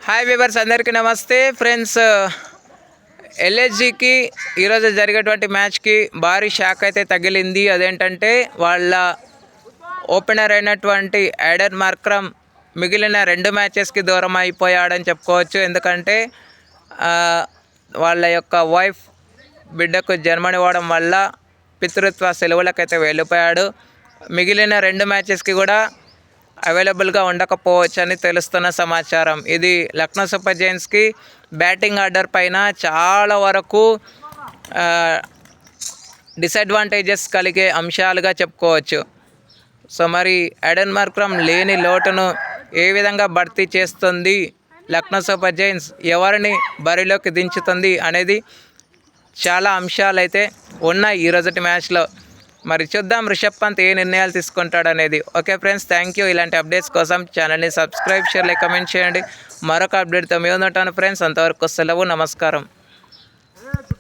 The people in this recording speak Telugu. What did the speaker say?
హాయ్ వ్యూవర్స్, అందరికీ నమస్తే ఫ్రెండ్స్. ఎల్ఎస్జికి ఈరోజు జరిగేటువంటి మ్యాచ్కి భారీ షాక్ అయితే తగిలింది. అదేంటంటే వాళ్ళ ఓపెనర్ అయినటువంటి యాడెన్ మార్క్రమ్ మిగిలిన 2 మ్యాచెస్కి దూరం అయిపోయాడని చెప్పుకోవచ్చు. ఎందుకంటే వాళ్ళ యొక్క వైఫ్ బిడ్డకు జన్మనివ్వడం వల్ల పితృత్వ సెలవులకైతే వెళ్ళిపోయాడు. మిగిలిన 2 మ్యాచెస్కి కూడా అవైలబుల్గా ఉండకపోవచ్చు అని తెలుస్తున్న సమాచారం. ఇది లక్నో సూపర్ జైంట్స్కి బ్యాటింగ్ ఆర్డర్ పైన చాలా వరకు డిసడ్వాంటేజెస్ కలిగే అంశాలుగా చెప్పుకోవచ్చు. సో మరి యాడెన్ మార్క్రమ్ లేని లోటును ఏ విధంగా భర్తీ చేస్తుంది లక్నో సూపర్ జైంట్స్, ఎవరిని బరిలోకి దించుతుంది అనేది చాలా అంశాలు అయితే ఉన్నాయి ఈరోజుటి మ్యాచ్లో. మరి చూద్దాం రిషబ్ పంత్ ఏ నిర్ణయాలు తీసుకుంటాడు అనేది. Okay friends, thank you. ఇలాంటి అప్డేట్స్ కోసం ఛానల్ని సబ్స్క్రైబ్, షేర్, లైక్, కమెంట్ చేయండి. మరొక అప్డేట్తో మేము ఉంటాను ఫ్రెండ్స్. అంతవరకు సెలవు, నమస్కారం.